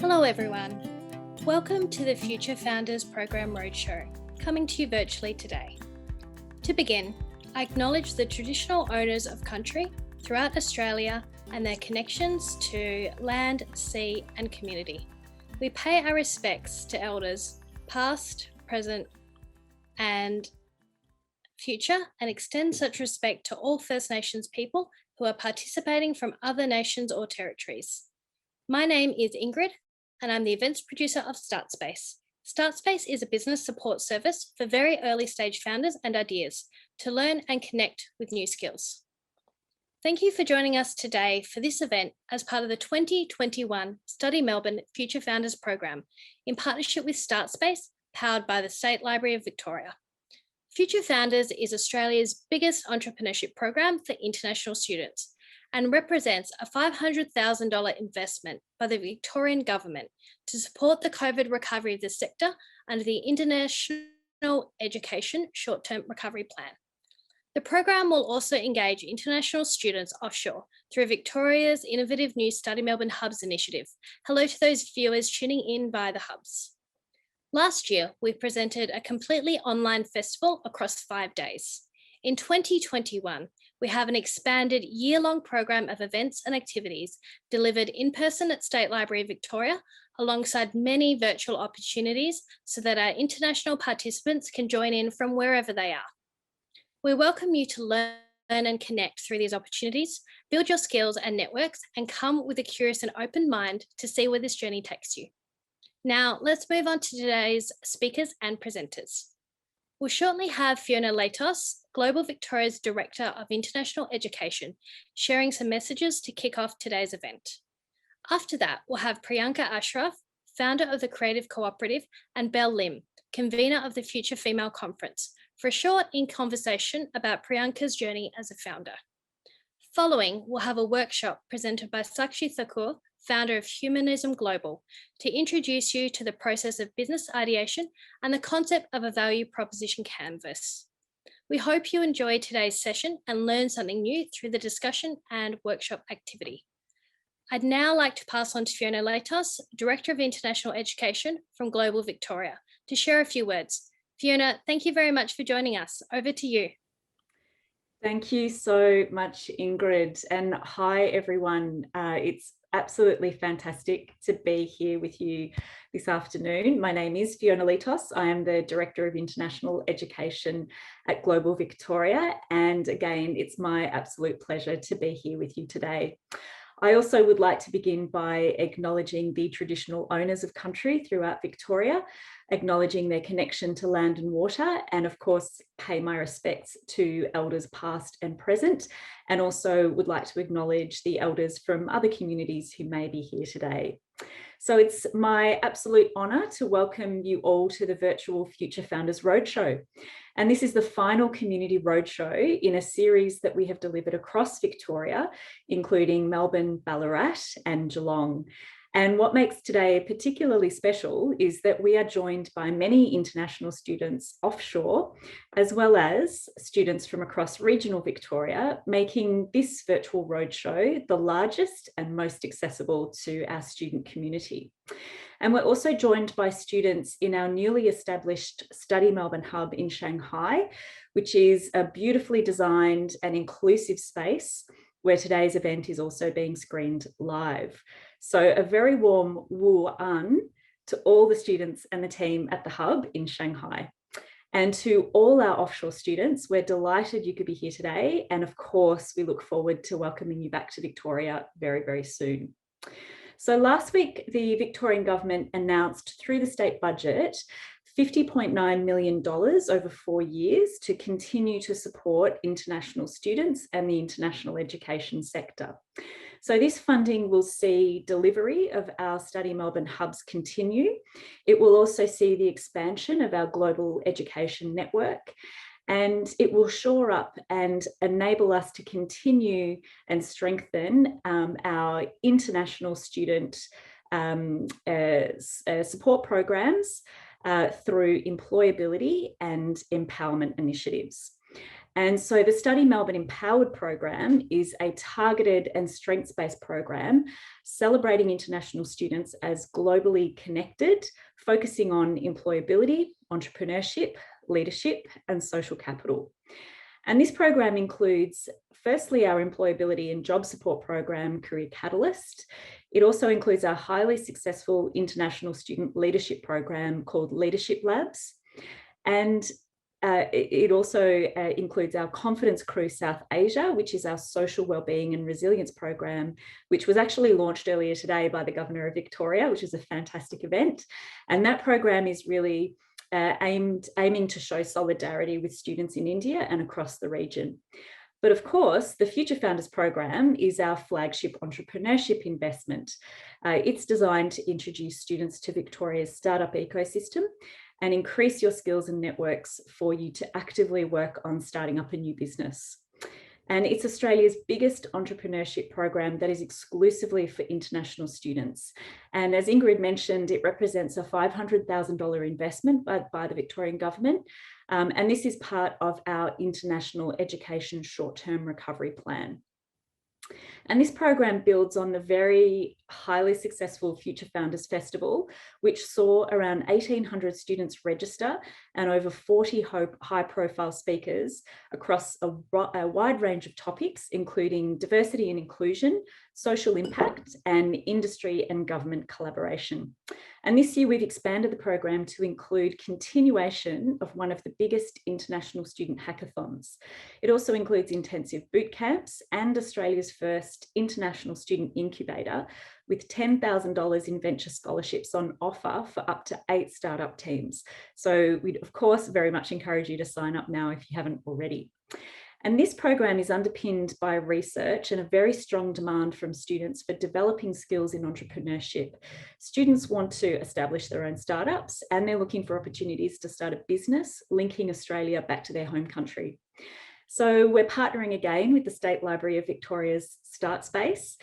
Hello everyone. Welcome to the Future Founders Program Roadshow, coming to you virtually today. To begin, I acknowledge the traditional owners of country throughout Australia and their connections to land, sea and community. We pay our respects to elders past, present and future, and extend such respect to all First Nations people who are participating from other nations or territories. My name is Ingrid, and I'm the events producer of StartSpace. StartSpace is a business support service for very early stage founders and ideas to learn and connect with new skills. Thank you for joining us today for this event as part of the 2021 Study Melbourne Future Founders Program in partnership with StartSpace, powered by the State Library of Victoria. Future Founders is Australia's biggest entrepreneurship program for international students and represents a $500,000 investment by the Victorian government to support the COVID recovery of the sector under the International Education Short-Term Recovery Plan. The program will also engage international students offshore through Victoria's innovative new Study Melbourne Hubs initiative. Hello to those viewers tuning in via the Hubs. Last year, we presented a completely online festival across 5 days. In 2021, we have an expanded year-long program of events and activities delivered in person at State Library Victoria, alongside many virtual opportunities so that our international participants can join in from wherever they are. We welcome you to learn and connect through these opportunities, build your skills and networks, and come with a curious and open mind to see where this journey takes you. Now, let's move on to today's speakers and presenters. We'll shortly have Fiona Latos, Global Victoria's Director of International Education, sharing some messages to kick off today's event. After that, we'll have Priyanka Ashraf, founder of the Creative Cooperative, and Belle Lim, convener of the Future Female Conference, for a short in-conversation about Priyanka's journey as a founder. Following, we'll have a workshop presented by Sakshi Thakur, founder of Humanism Global, to introduce you to the process of business ideation and the concept of a value proposition canvas. We hope you enjoy today's session and learn something new through the discussion and workshop activity. I'd now like to pass on to Fiona Latos, Director of International Education from Global Victoria, to share a few words. Fiona, thank you very much for joining us. Over to you. Thank you so much, Ingrid, and hi everyone. It's absolutely fantastic to be here with you this afternoon. My name is Fiona Latos. I am the Director of International Education at Global Victoria, and again, it's my absolute pleasure to be here with you today. I also would like to begin by acknowledging the traditional owners of country throughout Victoria, acknowledging their connection to land and water, and of course, pay my respects to elders past and present, and also would like to acknowledge the elders from other communities who may be here today. So it's my absolute honour to welcome you all to the virtual Future Founders Roadshow. And this is the final community roadshow in a series that we have delivered across Victoria, including Melbourne, Ballarat and Geelong. And what makes today particularly special is that we are joined by many international students offshore, as well as students from across regional Victoria, making this virtual roadshow the largest and most accessible to our student community. And we're also joined by students in our newly established Study Melbourne Hub in Shanghai, which is a beautifully designed and inclusive space where today's event is also being screened live. So a very warm wu an to all the students and the team at the Hub in Shanghai. And to all our offshore students, we're delighted you could be here today. And of course, we look forward to welcoming you back to Victoria very, very soon. So last week, the Victorian government announced through the state budget $50.9 million over 4 years to continue to support international students and the international education sector. So this funding will see delivery of our Study Melbourne Hubs continue. It will also see the expansion of our global education network, and it will shore up and enable us to continue and strengthen our international student support programs through employability and empowerment initiatives. And so the Study Melbourne Empowered program is a targeted and strengths-based program celebrating international students as globally connected, focusing on employability, entrepreneurship, leadership, and social capital. And this program includes, firstly, our employability and job support program, Career Catalyst. It also includes our highly successful international student leadership program called Leadership Labs. And it also includes our Confidence Crew South Asia, which is our social wellbeing and resilience program, which was actually launched earlier today by the Governor of Victoria, which is a fantastic event. And that program is really aiming to show solidarity with students in India and across the region. But of course, the Future Founders program is our flagship entrepreneurship investment. It's designed to introduce students to Victoria's startup ecosystem and increase your skills and networks for you to actively work on starting up a new business. And it's Australia's biggest entrepreneurship program that is exclusively for international students. And as Ingrid mentioned, it represents a $500,000 investment by the Victorian government. And this is part of our International Education Short-Term Recovery Plan. And this program builds on the very highly successful Future Founders Festival, which saw around 1,800 students register and over 40 high-profile speakers across a wide range of topics, including diversity and inclusion, social impact, and industry and government collaboration. And this year, we've expanded the program to include continuation of one of the biggest international student hackathons. It also includes intensive boot camps and Australia's first international student incubator, with $10,000 in venture scholarships on offer for up to 8 startup teams. So we'd, of course, very much encourage you to sign up now if you haven't already. And this program is underpinned by research and a very strong demand from students for developing skills in entrepreneurship. Students want to establish their own startups, and they're looking for opportunities to start a business, linking Australia back to their home country. So we're partnering again with the State Library of Victoria's Start Space.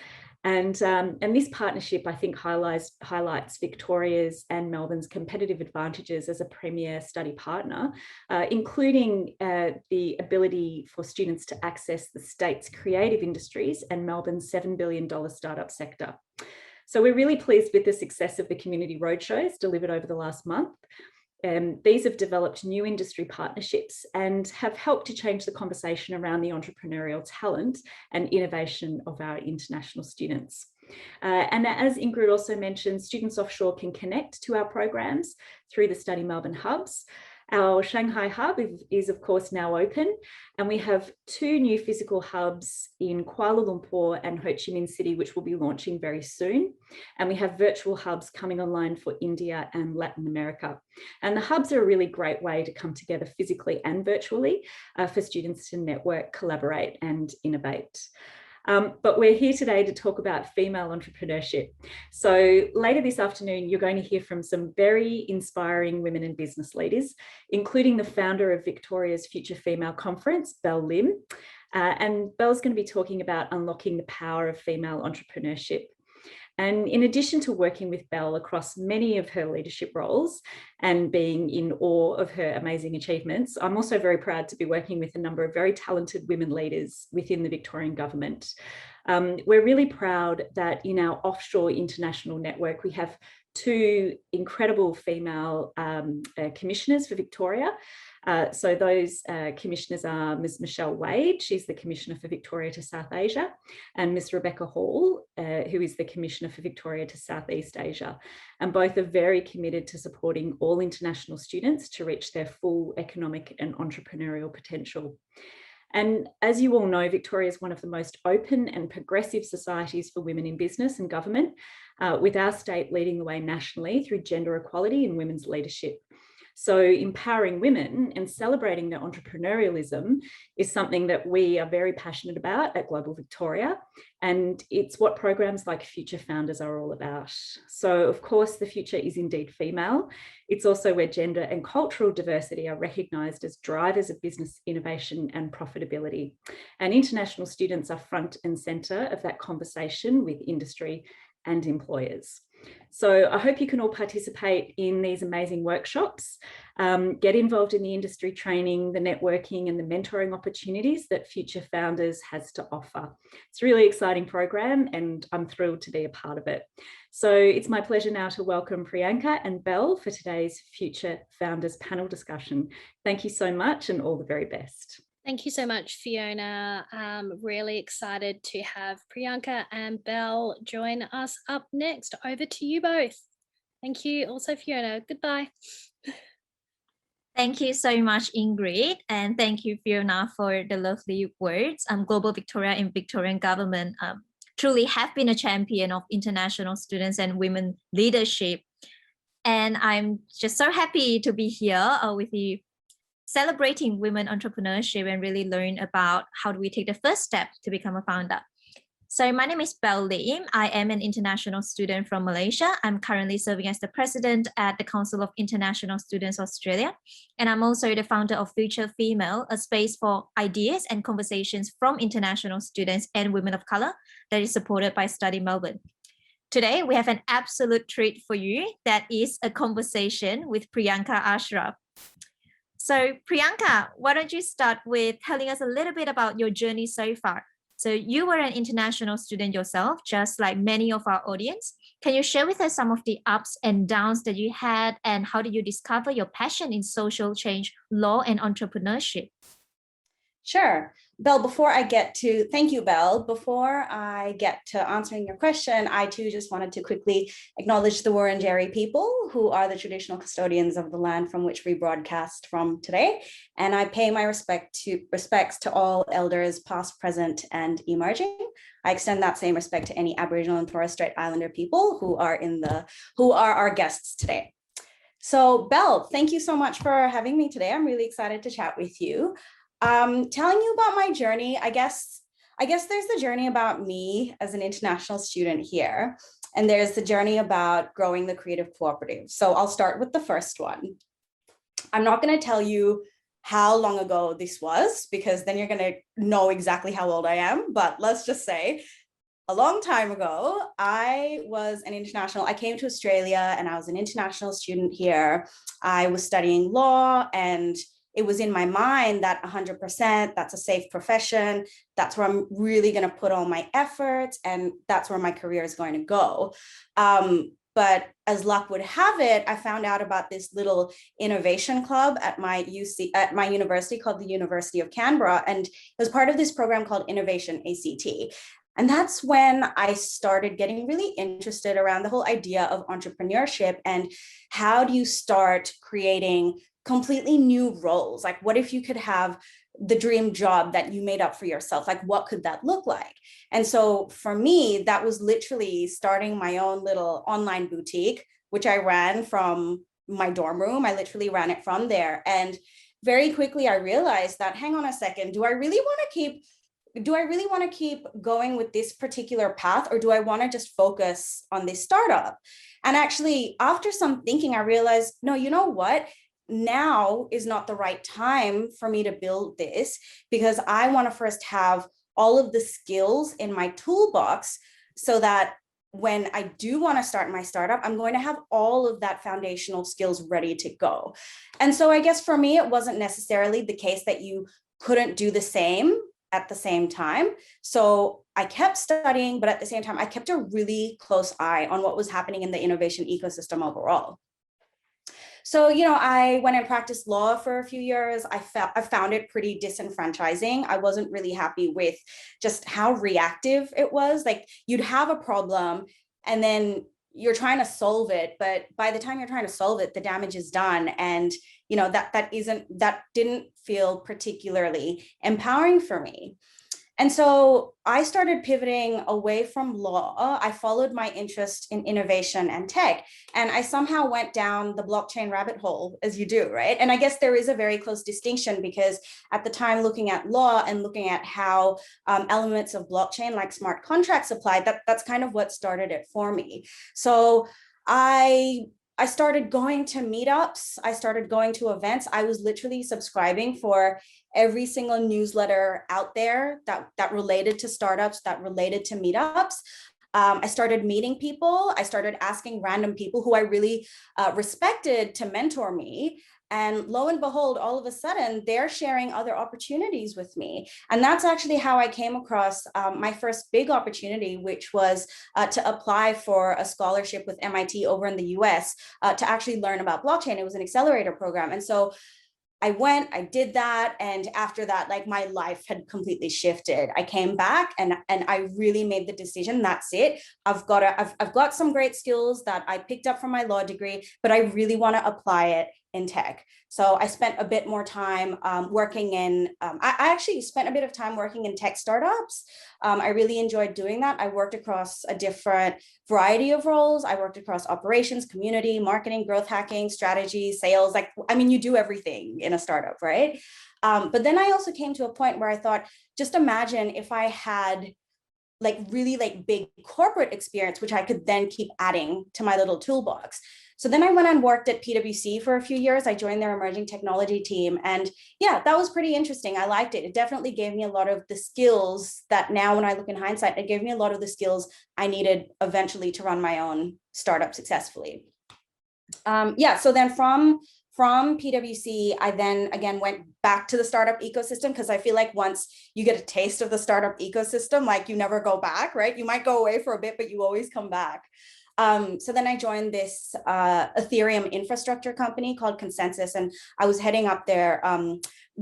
And this partnership, I think, highlights Victoria's and Melbourne's competitive advantages as a premier study partner, including the ability for students to access the state's creative industries and Melbourne's $7 billion startup sector. So we're really pleased with the success of the community roadshows delivered over the last month. These have developed new industry partnerships and have helped to change the conversation around the entrepreneurial talent and innovation of our international students. And as Ingrid also mentioned, students offshore can connect to our programs through the Study Melbourne hubs. Our Shanghai hub is of course now open, and we have 2 new physical hubs in Kuala Lumpur and Ho Chi Minh City, which will be launching very soon. And we have virtual hubs coming online for India and Latin America. And the hubs are a really great way to come together physically and virtually for students to network, collaborate, and innovate. But we're here today to talk about female entrepreneurship. So later this afternoon, you're going to hear from some very inspiring women in business leaders, including the founder of Victoria's Future Female Conference, Belle Lim. And Belle's going to be talking about unlocking the power of female entrepreneurship. And in addition to working with Belle across many of her leadership roles and being in awe of her amazing achievements, I'm also very proud to be working with a number of very talented women leaders within the Victorian government. We're really proud that in our offshore international network, we have 2 incredible female commissioners for Victoria. So those commissioners are Ms. Michelle Wade, she's the Commissioner for Victoria to South Asia, and Ms. Rebecca Hall, who is the Commissioner for Victoria to Southeast Asia. And both are very committed to supporting all international students to reach their full economic and entrepreneurial potential. And as you all know, Victoria is one of the most open and progressive societies for women in business and government, with our state leading the way nationally through gender equality and women's leadership. So empowering women and celebrating their entrepreneurialism is something that we are very passionate about at Global Victoria, and it's what programs like Future Founders are all about. So of course, the future is indeed female. It's also where gender and cultural diversity are recognised as drivers of business innovation and profitability. And international students are front and centre of that conversation with industry and employers. So I hope you can all participate in these amazing workshops, get involved in the industry training, the networking and the mentoring opportunities that Future Founders has to offer. It's a really exciting program and I'm thrilled to be a part of it. So it's my pleasure now to welcome Priyanka and Belle for today's Future Founders panel discussion. Thank you so much and all the very best. Thank you so much, Fiona. Really excited to have Priyanka and Belle join us up next. Over to you both. Thank you also, Fiona. Goodbye. Thank you so much, Ingrid, and thank you, Fiona, for the lovely words. Global Victoria and Victorian Government truly have been a champion of international students and women leadership. And I'm just so happy to be here with you, celebrating women entrepreneurship and really learn about how do we take the first step to become a founder. So my name is Belle Lim. I am an international student from Malaysia. I'm currently serving as the president at the Council of International Students Australia. And I'm also the founder of Future Female, a space for ideas and conversations from international students and women of color that is supported by Study Melbourne. Today, we have an absolute treat for you. That is a conversation with Priyanka Ashraf. So Priyanka, why don't you start with telling us a little bit about your journey so far? So you were an international student yourself, just like many of our audience. Can you share with us some of the ups and downs that you had, and how did you discover your passion in social change, law, and entrepreneurship? Sure. Belle, thank you, Belle. Before I get to answering your question, I too just wanted to quickly acknowledge the Wurundjeri people, who are the traditional custodians of the land from which we broadcast from today. And I pay my respects to all elders, past, present, and emerging. I extend that same respect to any Aboriginal and Torres Strait Islander people who are our guests today. So Belle, thank you so much for having me today. I'm really excited to chat with you. Telling you about my journey, I guess there's the journey about me as an international student here, and there's the journey about growing the Creative Cooperative. So I'll start with the first one. I'm not going to tell you how long ago this was, because then you're going to know exactly how old I am, but let's just say a long time ago, I came to Australia and I was an international student here. I was studying law, and it was in my mind that 100%, that's a safe profession. That's where I'm really going to put all my efforts, and that's where my career is going to go. But as luck would have it, I found out about this little innovation club at my university called the University of Canberra. And it was part of this program called Innovation ACT. And that's when I started getting really interested around the whole idea of entrepreneurship and how do you start creating completely new roles. Like, what if you could have the dream job that you made up for yourself? Like, what could that look like? And so for me, that was literally starting my own little online boutique, which I ran from my dorm room. I literally ran it from there. And very quickly, I realized that, hang on a second, do I really want to keep going with this particular path, or do I want to just focus on this startup? And actually, after some thinking, I realized, no, you know what? Now is not the right time for me to build this, because I want to first have all of the skills in my toolbox so that when I do want to start my startup, I'm going to have all of that foundational skills ready to go. And so I guess for me, it wasn't necessarily the case that you couldn't do the same at the same time. So I kept studying, but at the same time, I kept a really close eye on what was happening in the innovation ecosystem overall. So, I went and practiced law for a few years. I found it pretty disenfranchising. I wasn't really happy with just how reactive it was. Like, you'd have a problem and then you're trying to solve it, but by the time you're trying to solve it, the damage is done. And, that didn't feel particularly empowering for me. And so I started pivoting away from law. I followed my interest in innovation and tech, and I somehow went down the blockchain rabbit hole, as you do, right? And I guess there is a very close distinction, because at the time, looking at law and looking at how elements of blockchain like smart contracts applied, that's kind of what started it for me. So I started going to meetups. I started going to events. I was literally subscribing for every single newsletter out there that related to startups, that related to meetups. I started meeting people. I started asking random people who I really respected to mentor me. And lo and behold, all of a sudden, they're sharing other opportunities with me. And that's actually how I came across my first big opportunity, which was to apply for a scholarship with MIT over in the US to actually learn about blockchain. It was an accelerator program. And so I went, I did that. And after that, like my life had completely shifted. I came back and I really made the decision, that's it. I've got some great skills that I picked up from my law degree, but I really want to apply it in tech. So I spent a bit more time working in, I actually spent a bit of time working in tech startups. I really enjoyed doing that. I worked across a different variety of roles. I worked across operations, community, marketing, growth hacking, strategy, sales. Like, I mean, you do everything in a startup, right? But then I also came to a point where I thought, just imagine if I had like really like big corporate experience, which I could then keep adding to my little toolbox. So then I went and worked at PwC for a few years. I joined their emerging technology team. And yeah, that was pretty interesting. I liked it. It definitely gave me a lot of the skills that now when I look in hindsight, it gave me a lot of the skills I needed eventually to run my own startup successfully. Yeah, so then from PwC, I then again went back to the startup ecosystem because I feel like once you get a taste of the startup ecosystem, like you never go back, right? You might go away for a bit, but you always come back. So then I joined this Ethereum infrastructure company called ConsenSys, and I was heading up their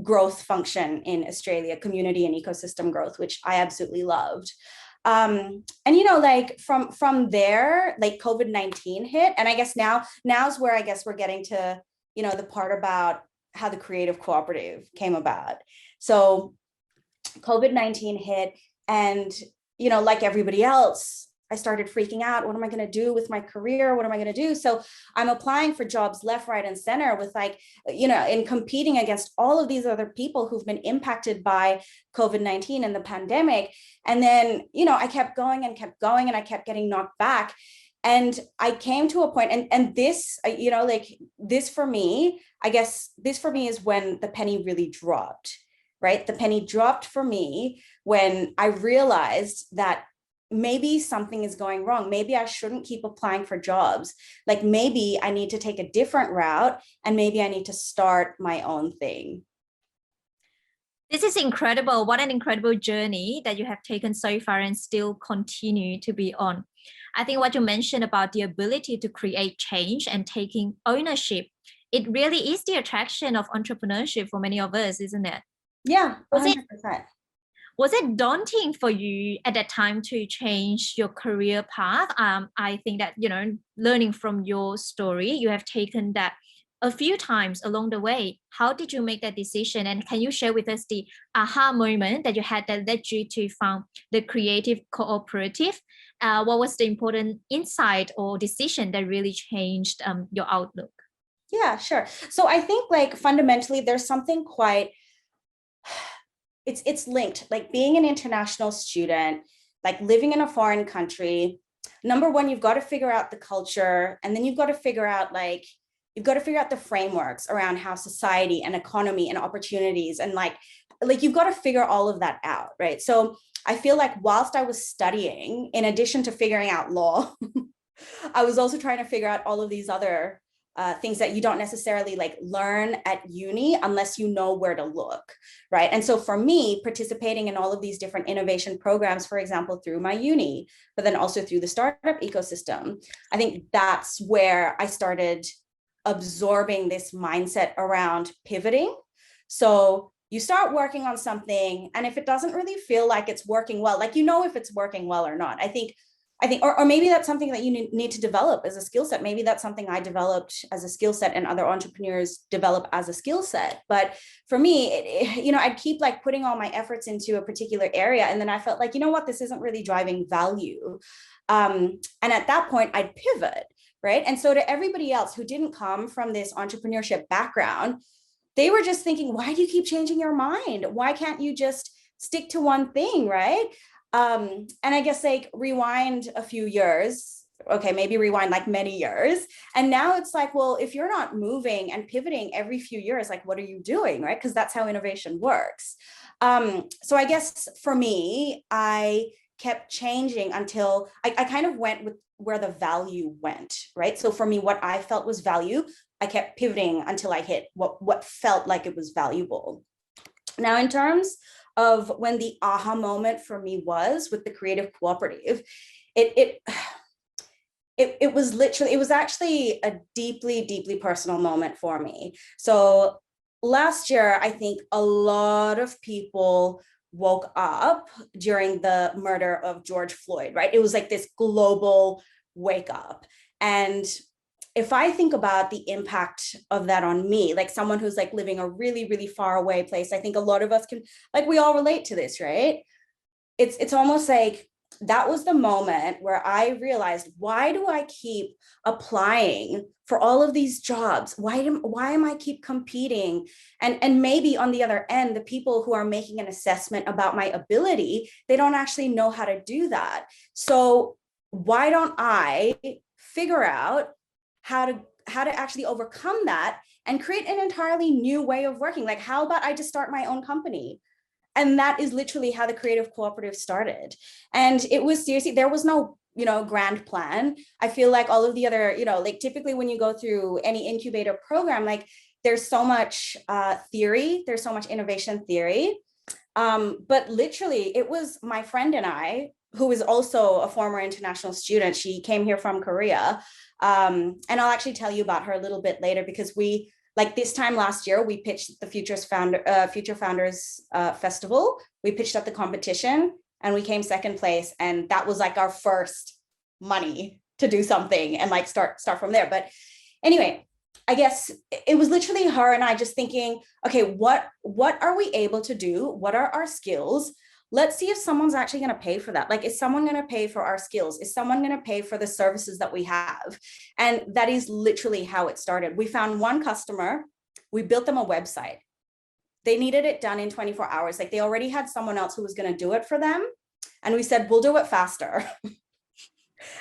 growth function in Australia, community and ecosystem growth, which I absolutely loved. And you know, like from there, like COVID-19 hit, and I guess now's where I guess we're getting to, you know, the part about how the Creative Cooperative came about. So COVID-19 hit, and you know, like everybody else, I started freaking out. What am I going to do with my career? What am I going to do? So I'm applying for jobs left, right, and center with like, you know, and competing against all of these other people who've been impacted by COVID-19 and the pandemic. And then, you know, I kept going and I kept getting knocked back. And I came to a point, and this, you know, like this for me, I guess this for me is when the penny really dropped, right? The penny dropped for me when I realized that maybe something is going wrong. Maybe I shouldn't keep applying for jobs. Like maybe I need to take a different route, and maybe I need to start my own thing. This is incredible. What an incredible journey that you have taken so far and still continue to be on. I think what you mentioned about the ability to create change and taking ownership, it really is the attraction of entrepreneurship for many of us, isn't it? Yeah, 100%. Was it daunting for you at that time to change your career path? I think that, you know, learning from your story, you have taken that a few times along the way. How did you make that decision? And can you share with us the aha moment that you had that led you to found the Creative Cooperative? What was the important insight or decision that really changed your outlook? Yeah, sure. So I think like fundamentally, there's something quite, it's linked, like being an international student, like living in a foreign country. Number one, you've got to figure out the culture, and then you've got to figure out like, you've got to figure out the frameworks around how society and economy and opportunities and like you've got to figure all of that out, right? So I feel like whilst I was studying, in addition to figuring out law, I was also trying to figure out all of these other things that you don't necessarily like learn at uni unless you know where to look, right? And so for me, participating in all of these different innovation programs, for example, through my uni, but then also through the startup ecosystem, I think that's where I started absorbing this mindset around pivoting. So you start working on something, and if it doesn't really feel like it's working well, like, you know, if it's working well or not, I think, or maybe that's something that you need to develop as a skill set. Maybe that's something I developed as a skill set and other entrepreneurs develop as a skill set. But for me, you know, I'd keep like putting all my efforts into a particular area. And then I felt like, you know what, this isn't really driving value. And at that point I'd pivot, right? And so to everybody else who didn't come from this entrepreneurship background, they were just thinking, why do you keep changing your mind? Why can't you just stick to one thing, right? And I guess like rewind a few years, okay, maybe rewind like many years. And now it's like, well, if you're not moving and pivoting every few years, like what are you doing, right? Because that's how innovation works. So I guess for me, I kept changing until I kind of went with where the value went, right? So for me, what I felt was value, I kept pivoting until I hit what felt like it was valuable. Now, in terms of when the aha moment for me was with the Creative Cooperative, it was literally, it was actually a deeply, deeply personal moment for me. So last year, I think a lot of people woke up during the murder of George Floyd, right? It was like this global wake up. And if I think about the impact of that on me, like someone who's like living a really, really far away place, I think a lot of us can, like, we all relate to this, right? It's almost like that was the moment where I realized, why do I keep applying for all of these jobs? Why am I keep competing? And maybe on the other end, the people who are making an assessment about my ability, they don't actually know how to do that. So why don't I figure out how to actually overcome that and create an entirely new way of working? Like, how about I just start my own company? And that is literally how the Creative Cooperative started. And it was seriously, there was no, grand plan. I feel like all of the other, like typically when you go through any incubator program, like there's so much theory, there's so much innovation theory. But literally it was my friend and I, who is also a former international student. She came here from Korea. And I'll actually tell you about her a little bit later, because we, like this time last year, we pitched the Future Founders Festival. We pitched at the competition and we came second place. And that was like our first money to do something and like start from there. But anyway, I guess it was literally her and I just thinking, okay, what are we able to do? What are our skills? Let's see if someone's actually going to pay for that. Like, is someone going to pay for our skills? Is someone going to pay for the services that we have? And that is literally how it started. We found one customer, we built them a website. They needed it done in 24 hours. Like, they already had someone else who was going to do it for them. And we said, we'll do it faster.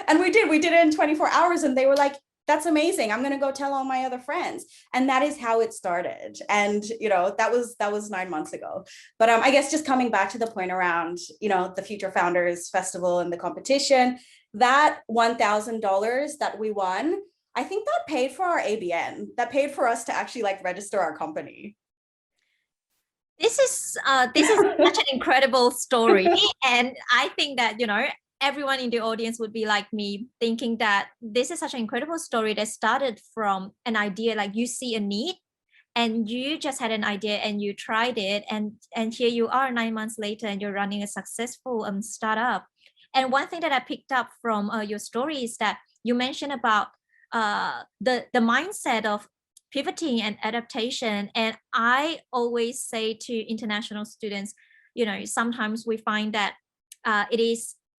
And we did it in 24 hours. And they were like, that's amazing. I'm going to go tell all my other friends. And that is how it started. And, that was 9 months ago. But I guess just coming back to the point around, the Future Founders Festival and the competition, that $1,000 that we won, I think that paid for our ABN. That paid for us to actually like register our company. This is such an incredible story. And I think that, everyone in the audience would be like me, thinking that this is such an incredible story that started from an idea. Like, you see a need and you just had an idea and you tried it, and here you are 9 months later and you're running a successful startup. And one thing that I picked up from your story is that you mentioned about the mindset of pivoting and adaptation. And I always say to international students, sometimes we find that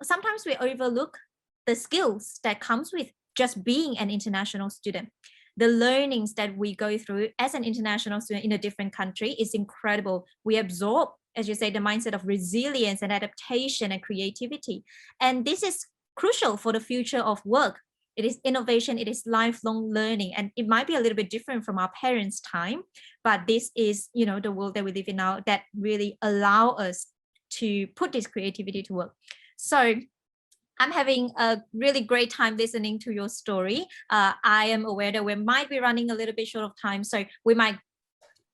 sometimes we overlook the skills that comes with just being an international student. The learnings that we go through as an international student in a different country is incredible. We absorb, as you say, the mindset of resilience and adaptation and creativity. And this is crucial for the future of work. It is innovation, it is lifelong learning, and it might be a little bit different from our parents' time, but this is, the world that we live in now that really allow us to put this creativity to work. So I'm having a really great time listening to your story. I am aware that we might be running a little bit short of time, so we might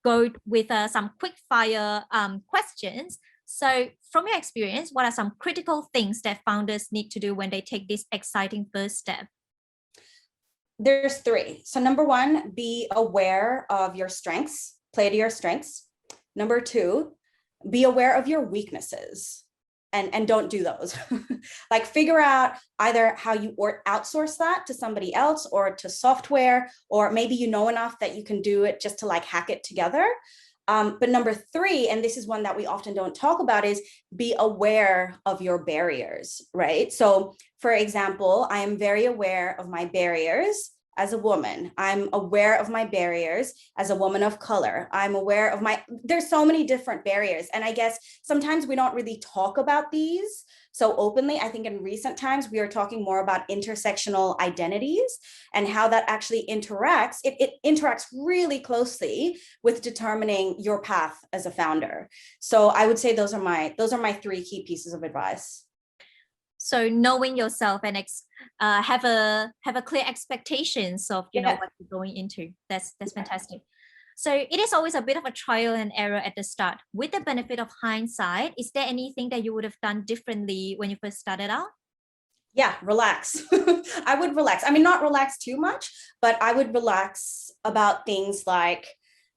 go with some quick fire questions. So from your experience, what are some critical things that founders need to do when they take this exciting first step? There's 3. So number 1, be aware of your strengths, play to your strengths. Number 2, be aware of your weaknesses. And don't do those. Like, figure out either how you outsource that to somebody else or to software, or maybe you know enough that you can do it just to like hack it together. But number 3, and this is one that we often don't talk about, is be aware of your barriers, right? So for example, I am very aware of my barriers as a woman. I'm aware of my barriers as a woman of color. I'm aware of there's so many different barriers. And I guess sometimes we don't really talk about these so openly. I think in recent times, we are talking more about intersectional identities and how that actually interacts. It interacts really closely with determining your path as a founder. So I would say those are my 3 key pieces of advice. So knowing yourself and have a clear expectations of Yeah. what you're going into. That's fantastic. So it is always a bit of a trial and error at the start. With the benefit of hindsight, is there anything that you would have done differently when you first started out? Yeah, relax. I would relax. I mean, not relax too much, but I would relax about things like,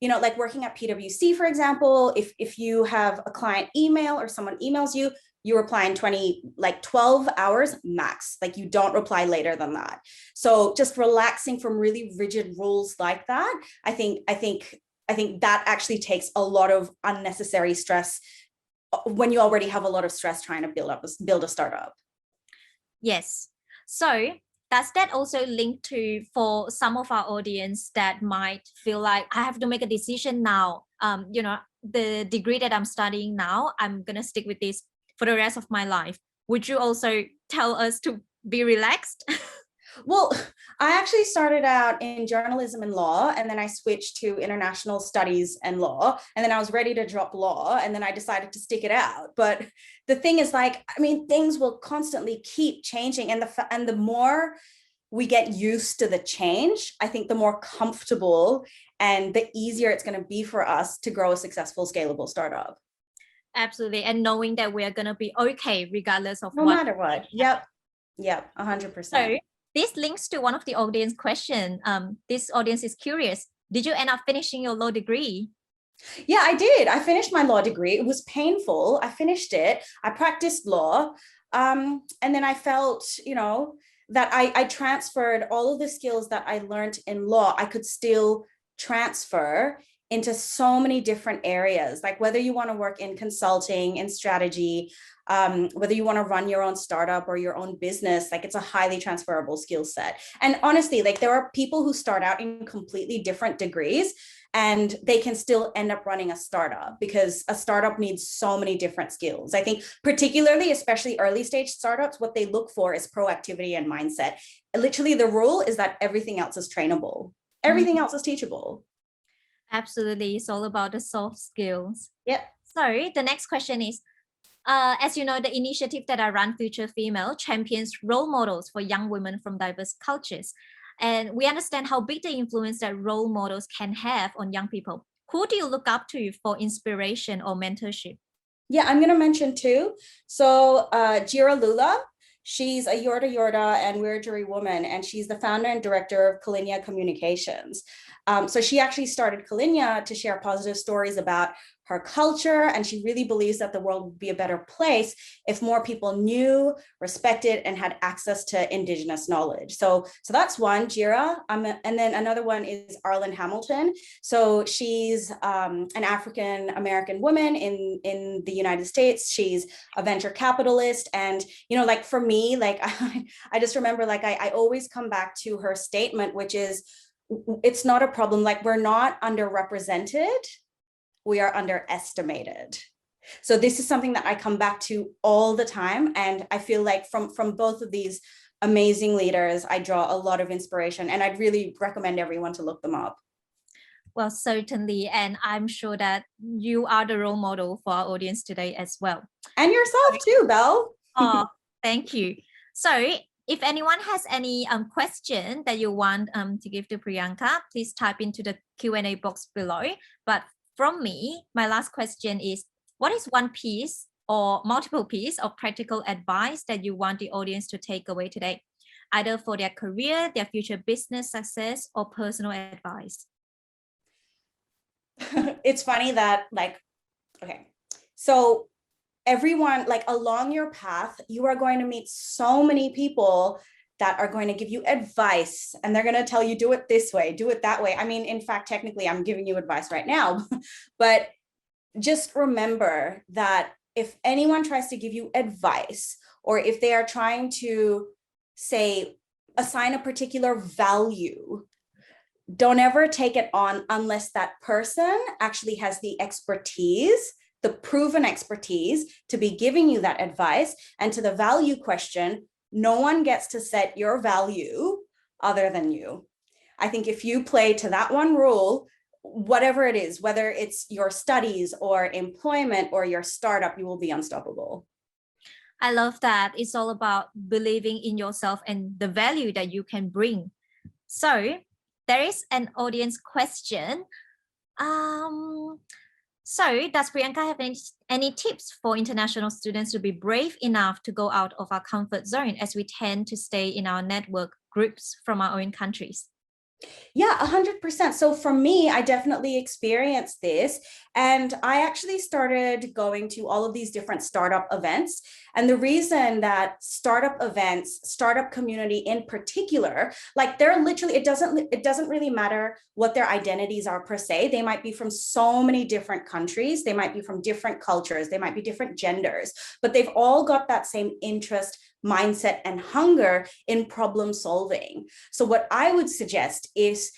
like working at PwC, for example. If you have a client email or someone emails you, you reply in 12 hours max. Like, you don't reply later than that. So just relaxing from really rigid rules like that, I think that actually takes a lot of unnecessary stress when you already have a lot of stress trying to build a startup. Yes. So does that also link to, for some of our audience that might feel like I have to make a decision now, the degree that I'm studying now, I'm going to stick with this for the rest of my life. Would you also tell us to be relaxed? Well, I actually started out in journalism and law, and then I switched to international studies and law, and then I was ready to drop law, and then I decided to stick it out. But the thing is, things will constantly keep changing, and the more we get used to the change, I think the more comfortable and the easier it's going to be for us to grow a successful, scalable startup. Absolutely. And knowing that we are going to be okay regardless of no matter what. Yep, 100%. So this links to one of the audience question. This audience is curious. Did you end up finishing your law degree? Yeah, I did. I finished my law degree. It was painful. I finished it. I practiced law. And then I felt, that I transferred all of the skills that I learned in law, I could still transfer into so many different areas, like whether you want to work in consulting and strategy, whether you want to run your own startup or your own business, like it's a highly transferable skill set. And honestly, like there are people who start out in completely different degrees and they can still end up running a startup, because a startup needs so many different skills. I think particularly, especially early stage startups, what they look for is proactivity and mindset. Literally, the rule is that everything else is trainable. Everything else is teachable. Absolutely. It's all about the soft skills. Yep. So the next question is, as you know, the initiative that I run, Future Female, champions role models for young women from diverse cultures. And we understand how big the influence that role models can have on young people. Who do you look up to for inspiration or mentorship? Yeah, I'm going to mention two. So Jira Lula, she's a Yorta Yorta and Wiradjuri woman, and she's the founder and director of Kalinya Communications. So she actually started Kalinya to share positive stories about her culture, and she really believes that the world would be a better place if more people knew, respected, and had access to Indigenous knowledge. So that's one, Jira. And then another one is Arlen Hamilton. So she's an African American woman in the United States. She's a venture capitalist, and like for me, like I just remember, like I always come back to her statement, which is, it's not a problem. Like, we're not underrepresented, we are underestimated. So this is something that I come back to all the time. And I feel like from both of these amazing leaders, I draw a lot of inspiration, and I'd really recommend everyone to look them up. Well, certainly. And I'm sure that you are the role model for our audience today as well. And yourself too, Belle. Oh, thank you. So if anyone has any question that you want to give to Priyanka, please type into the Q&A box below. But from me, my last question is, what is one piece or multiple piece of practical advice that you want the audience to take away today, either for their career, their future business success, or personal advice? It's funny that, okay, so everyone, like along your path, you are going to meet so many people that are going to give you advice, and they're going to tell you, do it this way, do it that way. I mean, in fact, technically, I'm giving you advice right now, but just remember that if anyone tries to give you advice, or if they are trying to assign a particular value, don't ever take it on unless that person actually has the expertise, the proven expertise to be giving you that advice. And to the value question, no one gets to set your value other than you. I think if you play to that one rule, whatever it is, whether it's your studies or employment or your startup, you will be unstoppable. I love that. It's all about believing in yourself and the value that you can bring. So there is an audience question. So does Priyanka have any tips for international students to be brave enough to go out of our comfort zone, as we tend to stay in our network groups from our own countries? Yeah, 100%. So for me, I definitely experienced this. And I actually started going to all of these different startup events. And the reason that startup events, startup community in particular, like they're literally, it doesn't really matter what their identities are per se. They might be from so many different countries. They might be from different cultures. They might be different genders, but they've all got that same interest, mindset, and hunger in problem solving. So what I would suggest is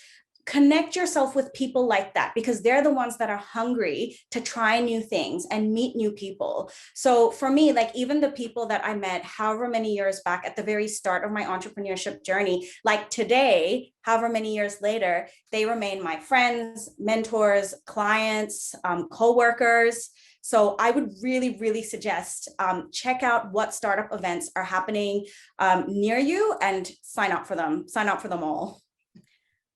connect yourself with people like that, because they're the ones that are hungry to try new things and meet new people. So for me, like even the people that I met however many years back at the very start of my entrepreneurship journey, like today, however many years later, they remain my friends, mentors, clients, co-workers. So I would really, really suggest check out what startup events are happening near you and sign up for them all.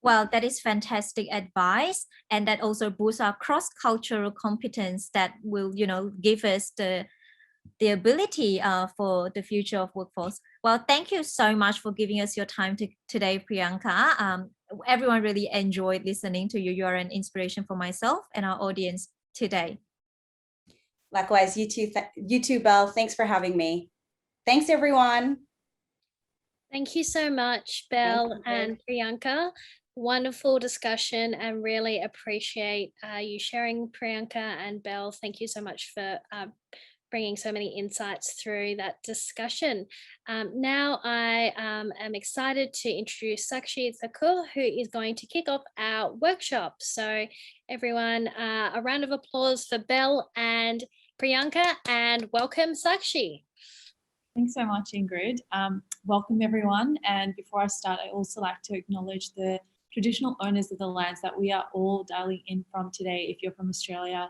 Well, that is fantastic advice. And that also boosts our cross-cultural competence that will, give us the ability for the future of workforce. Well, thank you so much for giving us your time today, Priyanka. Everyone really enjoyed listening to you. You are an inspiration for myself and our audience today. Likewise, you too, Belle. Thanks for having me. Thanks, everyone. Thank you so much, Belle and Priyanka. Wonderful discussion, and really appreciate you sharing, Priyanka and Belle. Thank you so much for bringing so many insights through that discussion. Now I am excited to introduce Sakshi Thakur, who is going to kick off our workshop. So everyone, a round of applause for Belle and Priyanka, and welcome, Sakshi. Thanks so much, Ingrid. Welcome, everyone. And before I start, I also like to acknowledge the traditional owners of the lands that we are all dialing in from today, if you're from Australia,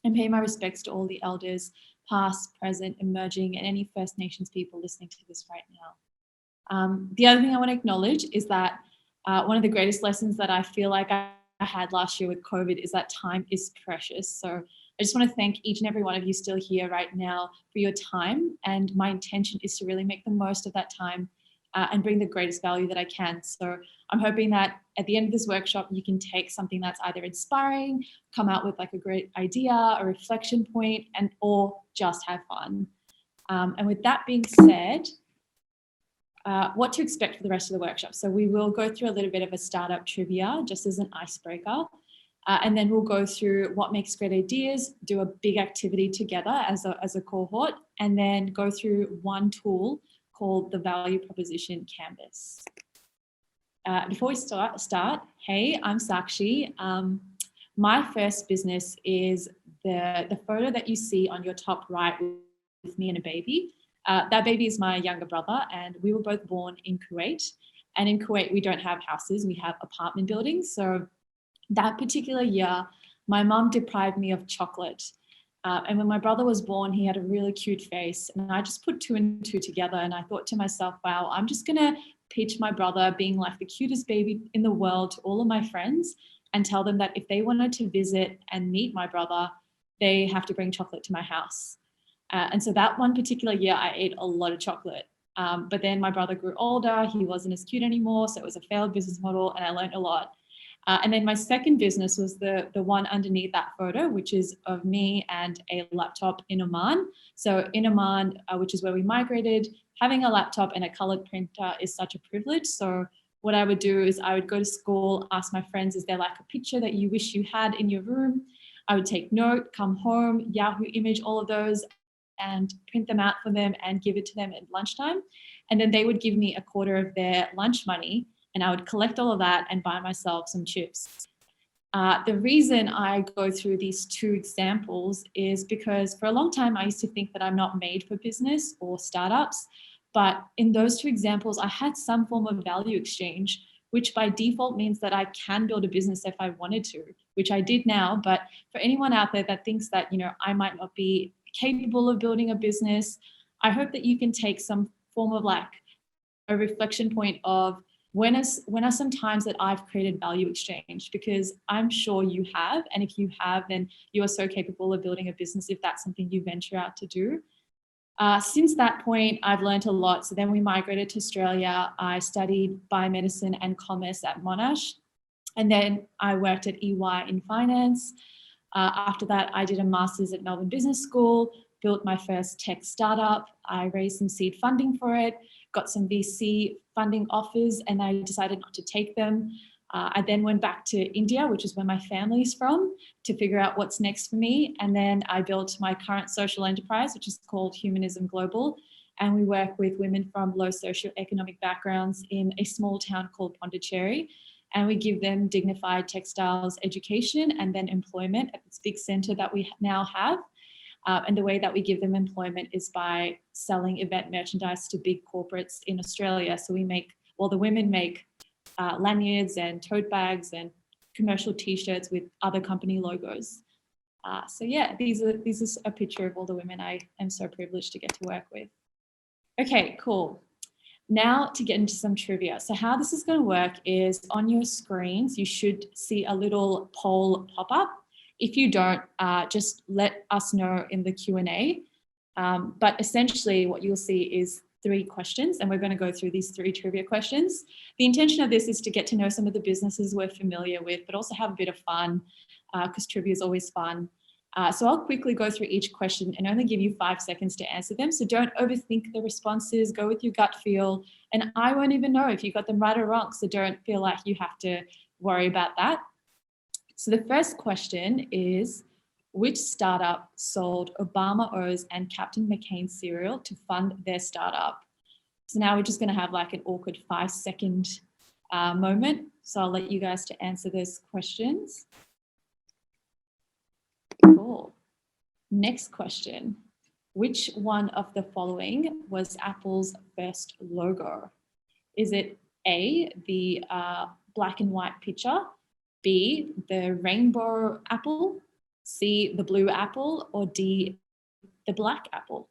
and pay my respects to all the elders, past, present, emerging, and any First Nations people listening to this right now. The other thing I want to acknowledge is that one of the greatest lessons that I feel like I had last year with COVID is that time is precious. So I just want to thank each and every one of you still here right now for your time. And my intention is to really make the most of that time and bring the greatest value that I can. So I'm hoping that at the end of this workshop, you can take something that's either inspiring, come out with like a great idea, a reflection point, or just have fun. And with that being said, what to expect for the rest of the workshop. So we will go through a little bit of a startup trivia just as an icebreaker. And then we'll go through what makes great ideas, do a big activity together as a cohort, and then go through one tool called the Value Proposition Canvas. Before we start, hey, I'm Sakshi. My first business is the photo that you see on your top right with me and a baby. That baby is my younger brother, and we were both born in Kuwait. And in Kuwait, we don't have houses, we have apartment buildings. So that particular year, my mom deprived me of chocolate. And when my brother was born, he had a really cute face. And I just put 2 and 2 together. And I thought to myself, wow, I'm just going to pitch my brother being like the cutest baby in the world to all of my friends and tell them that if they wanted to visit and meet my brother, they have to bring chocolate to my house. And so that one particular year, I ate a lot of chocolate. But then my brother grew older. He wasn't as cute anymore. So it was a failed business model, and I learned a lot. And then my second business was the one underneath that photo, which is of me and a laptop in Oman. So in Oman, which is where we migrated, having a laptop and a colored printer is such a privilege. So what I would do is I would go to school, ask my friends, is there like a picture that you wish you had in your room? I would take note, come home, Yahoo image all of those and print them out for them and give it to them at lunchtime. And then they would give me a quarter of their lunch money, and I would collect all of that and buy myself some chips. The reason I go through these 2 examples is because for a long time, I used to think that I'm not made for business or startups. But in those 2 examples, I had some form of value exchange, which by default means that I can build a business if I wanted to, which I did now. But for anyone out there that thinks that, I might not be capable of building a business, I hope that you can take some form of like a reflection point of when are some times that I've created value exchange, because I'm sure you have. And if you have, then you are so capable of building a business if that's something you venture out to do. Since that point, I've learned a lot. So then we migrated to Australia. I studied biomedicine and commerce at Monash. And then I worked at EY in finance. After that, I did a master's at Melbourne Business School, built my first tech startup. I raised some seed funding for it, got some VC funding offers, and I decided not to take them. I then went back to India, which is where my family is from, to figure out what's next for me. And then I built my current social enterprise, which is called Humanism Global. And we work with women from low socioeconomic backgrounds in a small town called Pondicherry. And we give them dignified textiles education and then employment at this big centre that we now have. And the way that we give them employment is by selling event merchandise to big corporates in Australia. So the women make lanyards and tote bags and commercial t-shirts with other company logos. So yeah, this is a picture of all the women I am so privileged to get to work with. Okay, cool. Now to get into some trivia. So how this is going to work is on your screens, you should see a little poll pop up. If you don't, just let us know in the Q&A. But essentially what you'll see is 3 questions, and we're going to go through these 3 trivia questions. The intention of this is to get to know some of the businesses we're familiar with, but also have a bit of fun, because trivia is always fun. So I'll quickly go through each question and only give you 5 seconds to answer them. So don't overthink the responses, go with your gut feel, and I won't even know if you got them right or wrong. So don't feel like you have to worry about that. So the first question is, which startup sold Obama O's and Captain McCain cereal to fund their startup? So now we're just going to have like an awkward 5-second moment. So I'll let you guys to answer those questions. Cool. Next question. Which one of the following was Apple's first logo? Is it A, the black and white picture, B, the rainbow apple, C, the blue apple, or D, the black apple?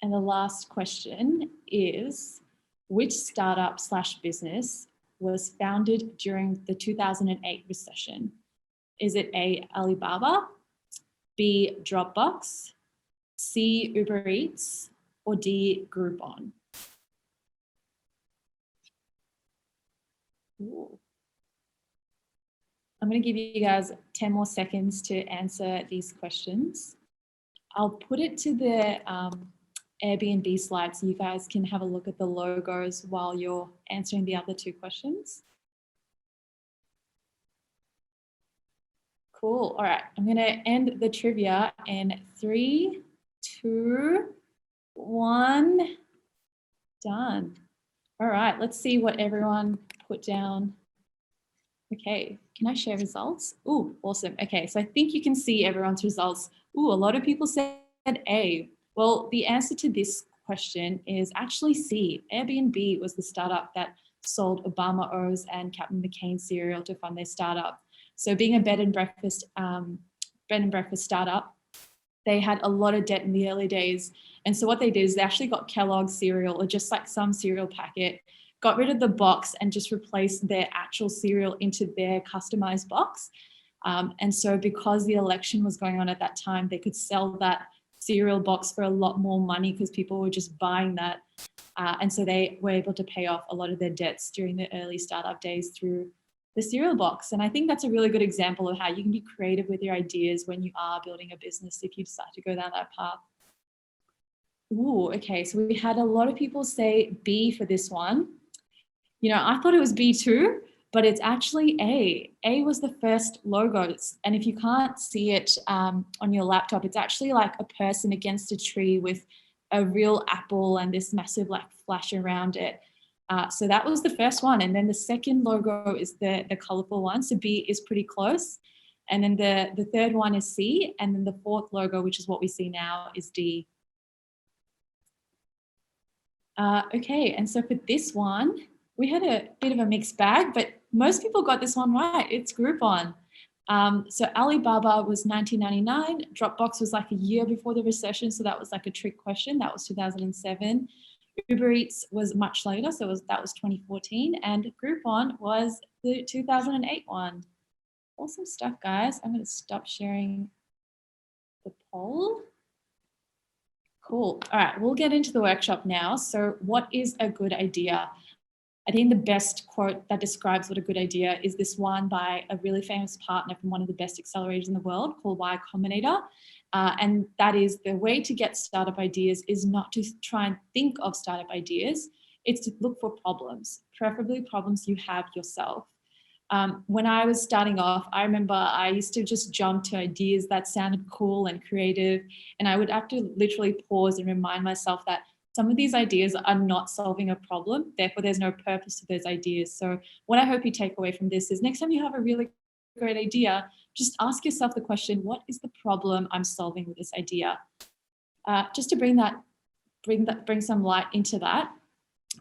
And the last question is, which startup / business was founded during the 2008 recession? Is it A, Alibaba, B, Dropbox, C, Uber Eats, or D, Groupon? Ooh. I'm going to give you guys 10 more seconds to answer these questions. I'll put it to the Airbnb slide so you guys can have a look at the logos while you're answering the other 2 questions. Cool. All right. I'm going to end the trivia in 3, 2, 1. Done. All right. Let's see what everyone put down. Okay. Can I share results? Ooh, awesome. Okay. So I think you can see everyone's results. Ooh, a lot of people said A. Well, the answer to this question is actually C. Airbnb was the startup that sold Obama O's and Captain McCain cereal to fund their startup. So being a bed and breakfast startup, they had a lot of debt in the early days. And so what they did is they actually got Kellogg's cereal, or just like some cereal packet, got rid of the box and just replaced their actual cereal into their customized box. And so because the election was going on at that time, they could sell that cereal box for a lot more money because people were just buying that. And so they were able to pay off a lot of their debts during the early startup days through the cereal box. And I think that's a really good example of how you can be creative with your ideas when you are building a business if you decide to go down that path. Ooh, okay, so we had a lot of people say B for this one. You know, I thought it was B too, but it's actually A. A was the first logo. And if you can't see it on your laptop, it's actually like a person against a tree with a real apple and this massive like flash around it. So that was the first one. And then the second logo is the colorful one. So B is pretty close. And then the third one is C. And then the fourth logo, which is what we see now, is D. Okay, and so for this one, we had a bit of a mixed bag, but most people got this one right. It's Groupon. So Alibaba was 1999. Dropbox was like a year before the recession. So that was like a trick question. That was 2007. Uber Eats was much later. So that was 2014. And Groupon was the 2008 one. Awesome stuff, guys. I'm going to stop sharing the poll. Cool. All right, we'll get into the workshop now. So what is a good idea? I think the best quote that describes what a good idea is this one by a really famous partner from one of the best accelerators in the world called Y Combinator. And that is, the way to get startup ideas is not to try and think of startup ideas, it's to look for problems, preferably problems you have yourself. When I was starting off, I remember I used to just jump to ideas that sounded cool and creative, and I would have to literally pause and remind myself that some of these ideas are not solving a problem, therefore there's no purpose to those ideas. So what I hope you take away from this is next time you have a really great idea, just ask yourself the question, what is the problem I'm solving with this idea? Just to bring some light into that,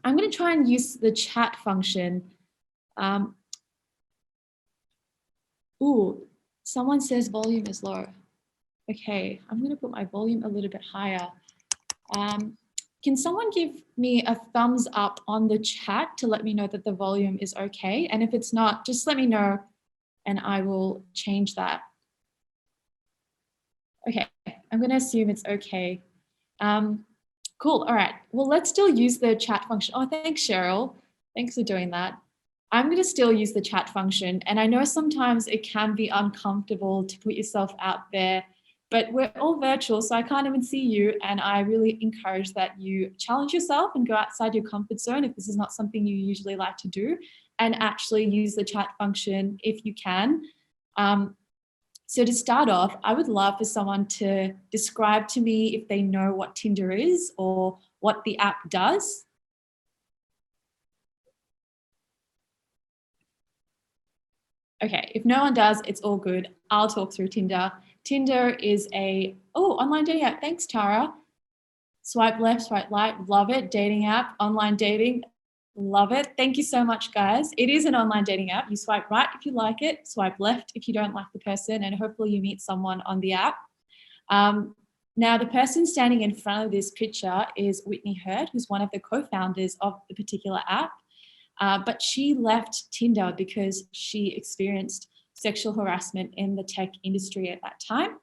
I'm going to try and use the chat function. Someone says volume is low. Okay, I'm going to put my volume a little bit higher. Can someone give me a thumbs up on the chat to let me know that the volume is okay? And if it's not, just let me know and I will change that. Okay, I'm going to assume it's okay. Cool, all right. Well, let's still use the chat function. Oh, thanks, Cheryl. Thanks for doing that. I'm going to still use the chat function. And I know sometimes it can be uncomfortable to put yourself out there, but we're all virtual, so I can't even see you. And I really encourage that you challenge yourself and go outside your comfort zone if this is not something you usually like to do, and actually use the chat function if you can. So to start off, I would love for someone to describe to me if they know what Tinder is or what the app does. Okay, if no one does, it's all good. I'll talk through Tinder. Tinder is online dating app. Thanks, Tara. Swipe left, swipe right, love it. Dating app, online dating, love it. Thank you so much, guys. It is an online dating app. You swipe right if you like it, swipe left if you don't like the person, and hopefully you meet someone on the app. Now, the person standing in front of this picture is Whitney Hurd, who's one of the co-founders of the particular app. But she left Tinder because she experienced sexual harassment in the tech industry at that time.